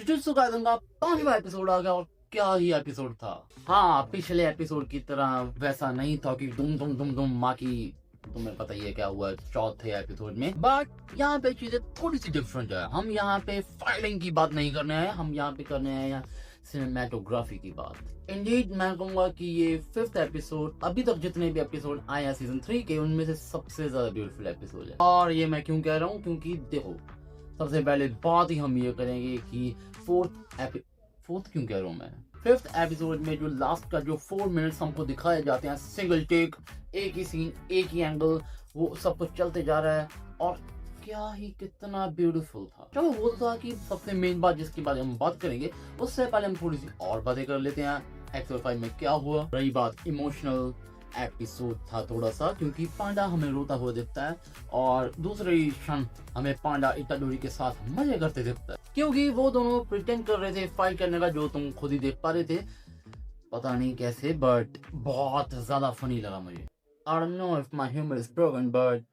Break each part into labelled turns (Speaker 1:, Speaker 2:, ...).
Speaker 1: Jujutsu Kaisen का 5वां episode आ गया और क्या ही एपिसोड था। हाँ, पिछले एपिसोड की तरह वैसा नहीं था कि दुम दुम दुम दुम माँ की, तुम्हें पता ही है क्या हुआ चौथे एपिसोड में। बट यहाँ पे चीजें थोड़ी सी डिफरेंट है। हम यहाँ पे फाइटिंग की बात नहीं करने आए, हम यहाँ पे करने आए हैं सिनेमेटोग्राफी की बात। इंडीड मैं कहूंगा कि ये 5th एपिसोड अभी तक जितने भी एपिसोड आए हैं सीजन 3 के, उनमें से सबसे ज्यादा ब्यूटीफुल एपिसोड है। और ये मैं क्यों कह रहा हूँ, क्योंकि देखो सबसे पहले बात ही हम ये करेंगे कि फोर्थ क्यों कह रहा हूँ मैं, 5th एपिसोड में जो लास्ट का जो 4 मिनट्स हमको दिखाए जाते हैं, सिंगल टेक, एक ही सीन, एक ही एंगल, वो सब कुछ चलते जा रहा है और क्या ही कितना ब्यूटीफुल था। चलो वो तो था कि सबसे मेन बात जिसके बारे में हम बात करेंगे, उससे पहले हम थोड़ी सी और बातें कर लेते हैं एपिसोड 5 में क्या हुआ। रही बात इमोशनल एपिसोड था थोड़ा सा, क्योंकि पांडा हमें रोता हुआ दिखता है और दूसरे क्षण हमें पांडा इटाडोरी के साथ मजे करते दिखता है, क्योंकि वो दोनों प्रिटेंड कर रहे थे फाइट करने का, जो तुम खुद ही देख पा रहे थे, पता नहीं कैसे, बट बहुत ज्यादा फनी लगा मुझे। I don't know if my humor is broken, but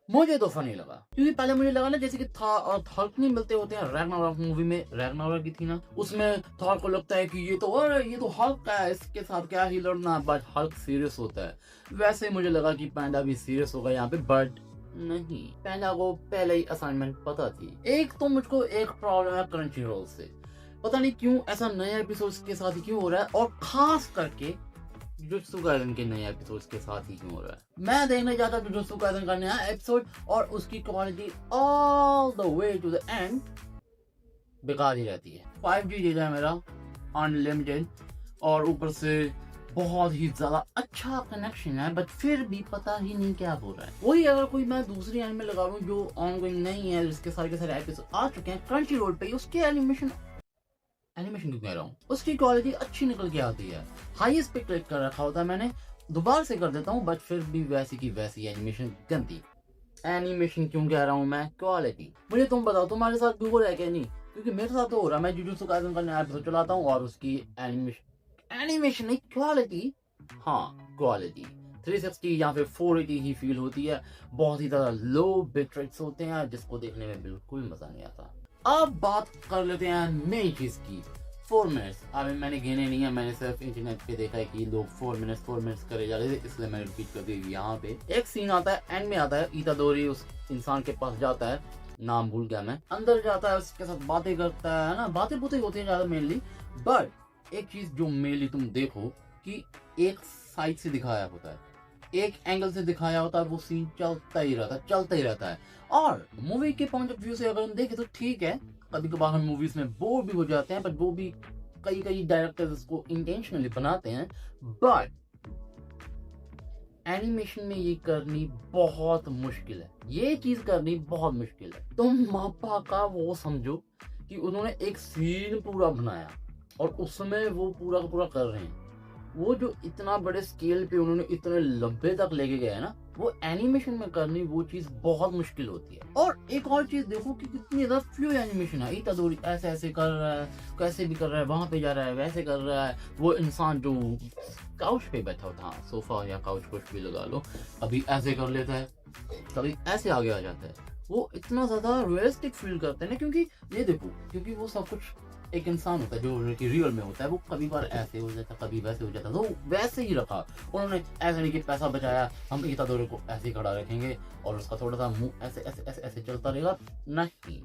Speaker 1: मुझे तो फनी लगा, क्योंकि पहले मुझे लगा ना जैसे कि थॉर और हल्क नहीं मिलते होते हैं रैग्नारोक मूवी में, रैग्नारोक की थी ना, उसमें थॉर को लगता है कि ये तो हल्क का है, इसके साथ क्या ही लड़ना, बट हल्क सीरियस होता है। वैसे मुझे लगा कि पैंडा भी सीरियस होगा यहाँ पे, बट नहीं, पैंडा को पहले ही असाइनमेंट पता थी। एक तो मुझको एक प्रॉब्लम है क्रंची रोल से, पता नहीं क्यों ऐसा नए एपिसोड्स के साथ ही क्यों हो रहा है, और खास करके जुजुत्सु काइसेन के नए एपिसोड्स के साथ ही क्यों हो रहा है। मैं देखने जाता जुजुत्सु काइसेन का नया एपिसोड और उसकी quality all the way to the end बेकार ही रहती है। 5G डेटा है मेरा अनलिमिटेड और ऊपर से बहुत ही ज्यादा अच्छा कनेक्शन है, बट फिर भी पता ही नहीं क्या हो रहा है। वही अगर कोई मैं दूसरी एनिमे लगा लूं जो ऑनगोइंग नहीं है, जिसके सारे के सारे एपिसोड आ चुके हैं क्रंची रोल पे, उसके एनिमेशन क्यों कह रहा हूँ, उसकी क्वालिटी अच्छी निकल के आती है। हाईएस्ट पे क्लिक कर रखा होता है मैंने, दोबारा से कर देता हूँ, बट फिर भी वैसी की वैसी एनिमेशन गंदी। एनिमेशन क्यों कह रहा हूँ मैं, क्वालिटी। मुझे तुम बताओ तुम्हारे साथ भी हो रहा है क्या? नहीं, क्योंकि मेरे साथ तो हो रहा है। मैं जुजुत्सु काइसेन का नया एपिसोड चलाता हूँ और उसकी एनिमेशन नहीं, क्वालिटी, हाँ क्वालिटी 360 या फिर 480 ही फील होती है। बहुत ही ज्यादा लो बिट रेट्स होते हैं, जिसको देखने में बिल्कुल मजा नहीं आता। अब बात कर लेते हैं मेन चीज की, 4 मिनट्स। अभी मैंने गिने नहीं है, मैंने सिर्फ इंटरनेट पे देखा है कि लोग 4 मिनट्स करे जा रहे थे, इसलिए मैंने रिपीट कर दी। यहाँ पे एक सीन आता है, एंड में आता है, इतादोरी उस इंसान के पास जाता है, नाम भूल गया मैं, अंदर जाता है, उसके साथ बातें करता है ना, बातें बुतें होती है ज्यादा मेनली। बट एक चीज जो मेनली तुम देखो कि एक साइड से दिखाया होता है, एक एंगल से दिखाया होता है, वो सीन चलता ही रहता है। और मूवी के पॉइंट ऑफ व्यू से अगर हम देखें तो ठीक है, कभी कभार हम मूवीज में बोर भी हो जाते हैं, बट वो भी कई डायरेक्टर्स इसको इंटेंशनली बनाते हैं। बट एनिमेशन में ये करनी बहुत मुश्किल है, ये चीज करनी बहुत मुश्किल है। तुम मापा का वो समझो कि उन्होंने एक सीन पूरा बनाया और उसमें वो पूरा का पूरा कर रहे हैं, वो जो इतना बड़े स्केल पे उन्होंने इतने लंबे तक लेके गए ना, वो एनिमेशन में करनी वो चीज बहुत मुश्किल होती है। और एक और चीज देखो कि कितनी ज्यादा फ्लू एनिमेशन है, इतादोरी ऐसे कर रहा है, कैसे भी कर रहा है, वहां पे जा रहा है, वैसे कर रहा है। वो इंसान जो काउच पे बैठा था, सोफा या काउच कुछ भी लगा लो, कभी ऐसे कर लेता है, कभी ऐसे आगे आ जाता है। वो इतना ज्यादा रियलिस्टिक फील करते हैं ना, क्योंकि ये देखो, क्योंकि वो सब कुछ एक इंसान होता है जो कि रियल में होता है, वो कभी बार ऐसे हो जाता, कभी वैसे हो जाता, तो वैसे ही रखा उन्होंने। ऐसे नहीं कि पैसा बचाया, हम इतादोरी को ऐसे ही खड़ा रखेंगे और उसका थोड़ा सा मुंह ऐसे ऐसे ऐसे ऐसे चलता रहेगा, नहीं।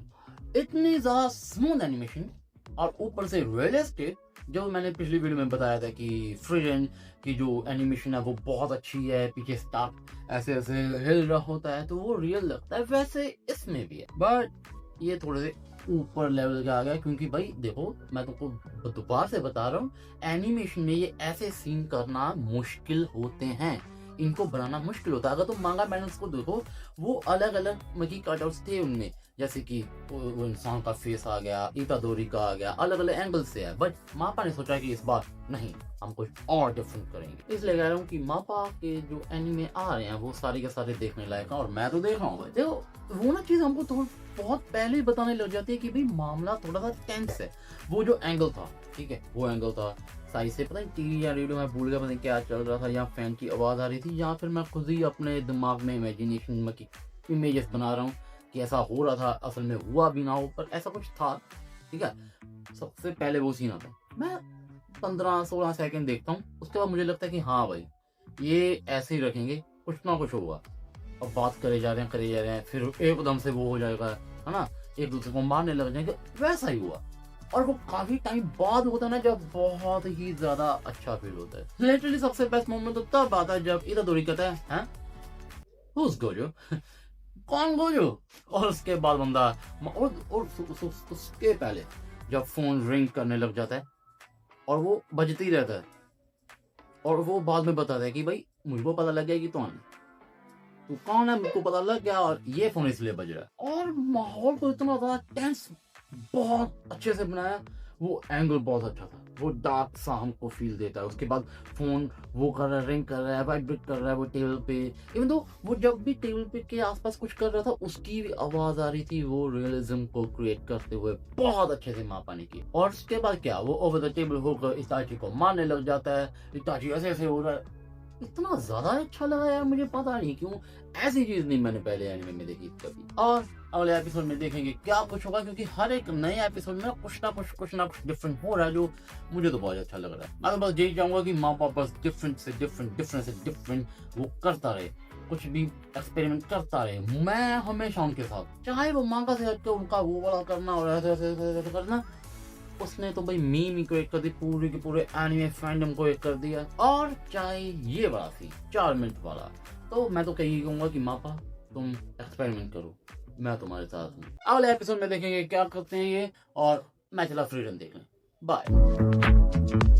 Speaker 1: इतनी ज्यादा स्मूथ एनिमेशन और ऊपर से रियलिस्टिक, जो मैंने पिछली वीडियो में बताया था कि फ्रीजन की जो एनिमेशन है वो बहुत अच्छी है, पीछे स्टार्ट ऐसे ऐसे हिल रहा होता है तो वो रियल लगता है, वैसे इसमें भी है। बट ये थोड़े से ऊपर लेवल का आ गया, क्योंकि भाई देखो मैं तुमको दोबारा से बता रहा हूँ, एनिमेशन में ये ऐसे सीन करना मुश्किल होते हैं, इनको बनाना मुश्किल होता है। अगर तुम मांगा पैनल्स को देखो, वो अलग अलग मकी कटआउट्स थे उनमें, जैसे कि वो इंसान का फेस आ गया, इतादोरी का आ गया, अलग अलग एंगल से है। बट मापा ने सोचा कि इस बार नहीं, हम कुछ और डिफरेंट करेंगे, इसलिए कह रहा हूँ कि मापा के जो एनिमे आ रहे हैं वो सारे के सारे देखने लायक हैं, और मैं तो देख रहा हूँ। देखो वो ना चीज हमको तो बहुत पहले ही बताने लग जाती है कि भाई मामला थोड़ा सा टेंस है। वो जो एंगल था, ठीक है, वो एंगल था साइड से, पता नहीं टीवी या रेडियो में भूल गया, पता नहीं क्या चल रहा था, या फैन की आवाज आ रही थी, या फिर मैं खुद ही अपने दिमाग में इमेजिनेशन में इमेजेस बना रहा हूँ कि ऐसा हो रहा था, असल में हुआ भी ना हो, पर ऐसा कुछ था, ठीक है। सबसे पहले वो सीन आता है, मैं 15-16 सेकंड देखता हूँ, उसके बाद मुझे लगता है कि हाँ भाई ये ऐसे ही रखेंगे, कुछ ना कुछ होगा। अब बात करे जा रहे हैं, फिर एकदम से वो हो जाएगा, है ना, एक दूसरे को मारने लग जाएंगे, वैसा ही हुआ। और वो काफी टाइम बाद होता है ना, जब बहुत ही ज्यादा अच्छा फील होता है। लिटरली सबसे बेस्ट मोमेंट तो तब आता है जब इधर दोरी कहता है, हैं Who's गोजो? कौन गोजो? और उसके बाद बंदा उसके पहले जब फोन रिंग करने लग जाता है और वो बजती रहता है और वो बाद में बताता है कि भाई मुझको पता लग गया कि तू कौन है, मुझको पता लग गया और ये फोन इसलिए बज रहा है। और माहौल को इतना ज्यादा टेंस बहुत अच्छे से बनाया, वो एंगल बहुत अच्छा था, वो डार्क सा हमको फील देता है। उसके बाद फोन वो कर रहा है, रिंग कर रहा है, वाइब्रेट कर रहा है वो टेबल पे, इवन तो वो जब भी टेबल पे के आसपास कुछ कर रहा था उसकी भी आवाज आ रही थी, वो रियलिज्म को क्रिएट करते हुए बहुत अच्छे से मापाने की। और उसके बाद क्या, वो ओवर द टेबल होकर इताची को मारने लग जाता है, इताची ऐसे ऐसे हो रहा है, इतना ज्यादा अच्छा लगा यार, मुझे पता नहीं क्यों ऐसी चीज नहीं मैंने पहले एनिमे में देखी कभी। और अगले एपिसोड में देखेंगे क्या कुछ होगा, क्योंकि हर एक नए एपिसोड में कुछ ना कुछ डिफरेंट हो रहा है, जो मुझे तो बहुत अच्छा लग रहा है। मैं तो बस यही चाहूंगा कि माँ पापा बस डिफरेंट वो करता रहे, कुछ भी एक्सपेरिमेंट करता रहे, मैं हमेशा उनके साथ, चाहे वो मांगा से हटके उनका वो वाला करना और ऐसे करना। उसने तो भाई मीम ही क्रिएट कर दी, पूरे के पूरे एनिमे फैंडम को एक कर दिया। और चाहे ये वाला थी 4 मिनट वाला, तो मैं तो कहीं कहूंगा कि मापा तुम एक्सपेरिमेंट करो, मैं तुम्हारे साथ हूँ। अगले एपिसोड में देखेंगे क्या करते हैं ये, और मैं चला फ्रीडम देख लें। बाय।